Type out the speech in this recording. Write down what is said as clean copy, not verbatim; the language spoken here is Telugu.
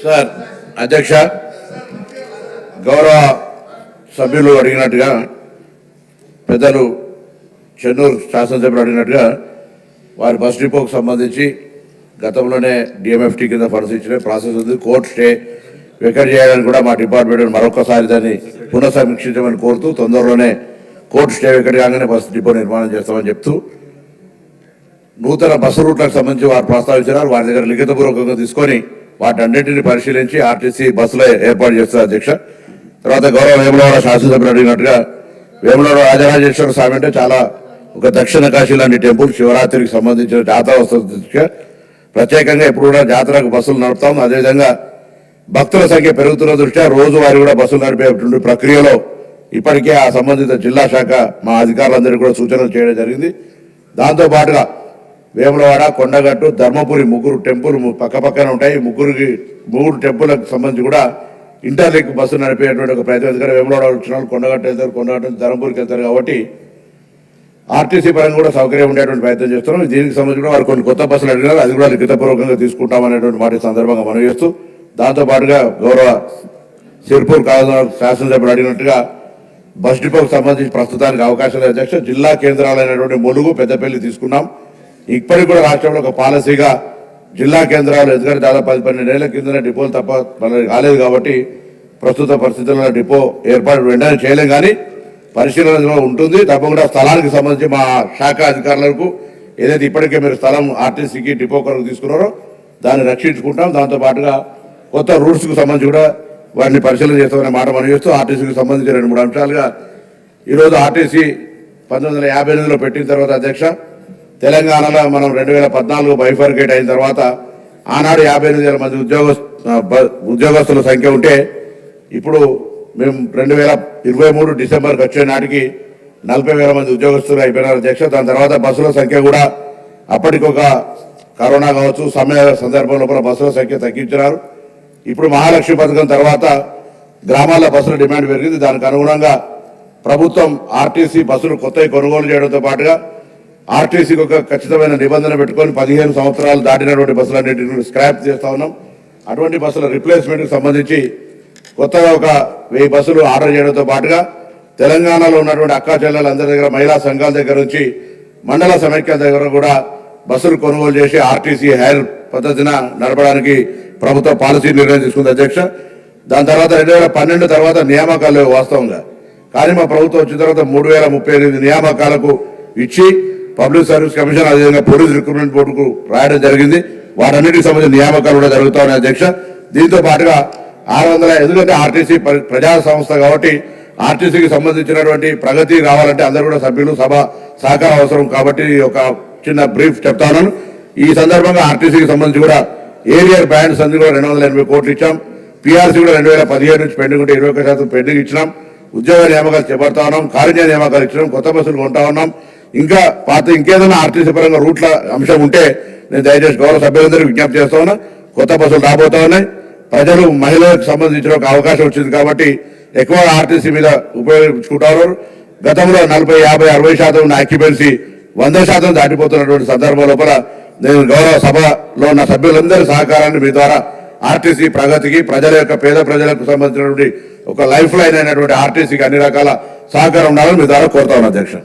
సార్ అధ్యక్ష, గౌరవ సభ్యులు అడిగినట్టుగా, పెద్దలు చెన్నూరు శాసనసభ్యులు అడిగినట్టుగా వారి బస్ డిపోకు సంబంధించి గతంలోనే డిఎంఎఫ్టీ కింద ఫండ్స్ ఇచ్చిన ప్రాసెస్ ఉంది. కోర్టు స్టే వెకెట్ చేయాలని కూడా మా డిపార్ట్మెంట్ మరొకసారి దాన్ని పునఃసమీక్షించమని కోరుతూ తొందరలోనే కోర్టు స్టే వెకెట్ కాగానే బస్ డిపో నిర్మాణం చేస్తామని చెప్తూ నూతన బస్సు రూట్లకు సంబంధించి వారు ప్రస్తావించారు. వారి దగ్గర లిఖితపూర్వకంగా తీసుకొని వాటన్నింటినీ పరిశీలించి ఆర్టీసీ బస్సులో ఏర్పాటు చేస్తారు అధ్యక్ష. తర్వాత గౌరవ వేములవాడ శాసనసభ్యులు అడిగినట్టుగా వేములవాడ రాజరాజేశ్వర స్వామి అంటే చాలా ఒక దక్షిణ కాశీ లాంటి టెంపుల్, శివరాత్రికి సంబంధించిన జాతర వస్తుంది. ప్రత్యేకంగా ఎప్పుడు కూడా జాతరకు బస్సులు నడుపుతాం. అదేవిధంగా భక్తుల సంఖ్య పెరుగుతున్న దృష్ట్యా రోజువారీ కూడా బస్సులు నడిపేటువంటి ప్రక్రియలో ఇప్పటికే ఆ సంబంధిత జిల్లా శాఖ మా అధికారులందరికీ కూడా సూచనలు చేయడం జరిగింది. దాంతోపాటుగా వేములవాడ, కొండగట్టు, ధర్మపురి ముగ్గురు టెంపుల్ పక్కపక్కన ఉంటాయి. మూడు టెంపుల్కి సంబంధించి కూడా ఇంటర్లింక్ బస్సు నడిపేటువంటి ఒక ప్రయత్నం. ఎందుకంటే వేములవాడ వచ్చిన వాళ్ళు కొండగట్టు వెళ్తారు, కొండగట్టు ధర్మపురికి వెళ్తారు కాబట్టి ఆర్టీసీ పరంగా కూడా సౌకర్యం ఉండేటువంటి ప్రయత్నం చేస్తున్నాం. దీనికి సంబంధించి కూడా వారు కొన్ని కొత్త బస్సులు అడిగినారు, అది కూడా లిఖితపూర్వకంగా తీసుకుంటామనేటువంటి మాట సందర్భంగా మనం చేస్తూ, దాంతోపాటుగా గౌరవ సిర్పూర్ శాసనసభ్యులు అడిగినట్టుగా బస్ డిపోకు సంబంధించి ప్రస్తుతానికి అవకాశం లేదు అధ్యక్ష. జిల్లా కేంద్రాలైనటువంటి ములుగు, పెద్దపల్లి తీసుకున్నాం. ఇప్పటికి కూడా రాష్ట్రంలో ఒక పాలసీగా జిల్లా కేంద్రాలు, ఎందుకంటే దాదాపు 10-12 ఏళ్ల కింద డిపోలు తప్ప కాలేదు కాబట్టి ప్రస్తుత పరిస్థితుల్లో డిపో ఏర్పాటు వెంటనే చేయలేం, కానీ పరిశీలనలో ఉంటుంది. తప్పకుండా స్థలానికి సంబంధించి మా శాఖ అధికారులకు ఏదైతే ఇప్పటికే మీరు స్థలం ఆర్టీసీకి డిపో కొరకు తీసుకున్నారో దాన్ని రక్షించుకుంటాం. దాంతోపాటుగా కొత్త రూట్స్కు సంబంధించి కూడా వారిని పరిశీలన చేస్తామనే మాట మనం చేస్తూ ఆర్టీసీకి సంబంధించి 2-3 అంశాలుగా ఈరోజు ఆర్టీసీ 1958లో పెట్టిన తర్వాత అధ్యక్ష, తెలంగాణలో మనం 2014 బైఫర్కేట్ అయిన తర్వాత ఆనాడు 58,000 మంది ఉద్యోగస్తుల సంఖ్య ఉంటే ఇప్పుడు మేము 2023 డిసెంబర్కి వచ్చే నాటికి 40,000 మంది ఉద్యోగస్తులు అయిపోయినారు అధ్యక్ష. దాని తర్వాత బస్సుల సంఖ్య కూడా అప్పటికొక కరోనా కావచ్చు సమయ సందర్భంలో కూడా బస్సుల సంఖ్య తగ్గించినారు. ఇప్పుడు మహాలక్ష్మి పథకం తర్వాత గ్రామాల్లో బస్సుల డిమాండ్ పెరిగింది. దానికి అనుగుణంగా ప్రభుత్వం ఆర్టీసీ బస్సులు కొత్తవి కొనుగోలు చేయడంతో పాటుగా ఆర్టీసీకి ఒక ఖచ్చితమైన నిబంధన పెట్టుకొని 15 సంవత్సరాలు దాటినటువంటి బస్సులన్నింటినీ స్క్రాప్ చేస్తూ ఉన్నాం. అటువంటి బస్సుల రిప్లేస్మెంట్కి సంబంధించి కొత్తగా ఒక 1000 బస్సులు ఆర్డర్ చేయడంతో పాటుగా తెలంగాణలో ఉన్నటువంటి అక్కా చెల్లెలందరి దగ్గర, మహిళా సంఘాల దగ్గర నుంచి మండల సమైక్యాల దగ్గర కూడా బస్సులు కొనుగోలు చేసి ఆర్టీసీ హైర్ పద్ధతిన నడపడానికి ప్రభుత్వ పాలసీ నిర్ణయం తీసుకుంది అధ్యక్ష. దాని తర్వాత 2012 తర్వాత నియామకాలు వాస్తవంగా, కానీ మా ప్రభుత్వం వచ్చిన తర్వాత 3038 నియామకాలకు ఇచ్చి పబ్లిక్ సర్వీస్ కమిషన్ అదేవిధంగా పోలీస్ రిక్రూట్మెంట్ బోర్డుకు రాయడం జరిగింది. వాటన్నిటికి సంబంధించిన నియామకాలు కూడా జరుగుతూ ఉన్నాయి అధ్యక్ష. దీంతో పాటుగా 600, ఎందుకంటే ఆర్టీసీ ప్రజా సంస్థ కాబట్టి ఆర్టీసీకి సంబంధించినటువంటి ప్రగతి రావాలంటే అందరూ కూడా సభ్యులు సభ సహకారం అవసరం కాబట్టి ఒక చిన్న బ్రీఫ్ చెప్తా ఉన్నాను. ఈ సందర్భంగా ఆర్టీసీకి సంబంధించి కూడా ఏరియర్ బ్యాండ్స్ అన్ని కూడా 280 కోట్లు ఇచ్చాం. పీఆర్సీ కూడా 2017 నుంచి పెండింగ్ ఉంటే 21% పెండింగ్ ఇచ్చినాం. ఉద్యోగ నియామకాలు చేపడతా ఉన్నాం, కార్యాలయ నియామకాలు ఇచ్చినాం, కొత్త బస్సులు కొంటా ఉన్నాం. ఇంకా ఇంకేదైనా ఆర్టీసీ పరంగా రూట్ల అంశం ఉంటే నేను దయచేసి గౌరవ సభ్యులందరికీ విజ్ఞప్తి చేస్తా ఉన్నా. కొత్త బస్సులు రాబోతా ఉన్నాయి. ప్రజలు మహిళలకు సంబంధించిన ఒక అవకాశం వచ్చింది కాబట్టి ఎక్కువ ఆర్టీసీ మీద ఉపయోగించుకుంటారు. గతంలో 40, 50, 60% ఉన్న ఆక్యుపెన్సీ 100% దాటిపోతున్నటువంటి సందర్భం లోపల నేను గౌరవ సభలో ఉన్న సభ్యులందరి సహకారాన్ని మీ ద్వారా ఆర్టీసీ ప్రగతికి, ప్రజల యొక్క పేద ప్రజలకు సంబంధించినటువంటి ఒక లైఫ్ లైన్ అయినటువంటి ఆర్టీసీకి అన్ని రకాల సహకారం ఉండాలని మీ ద్వారా కోరుతా ఉన్నా అధ్యక్ష.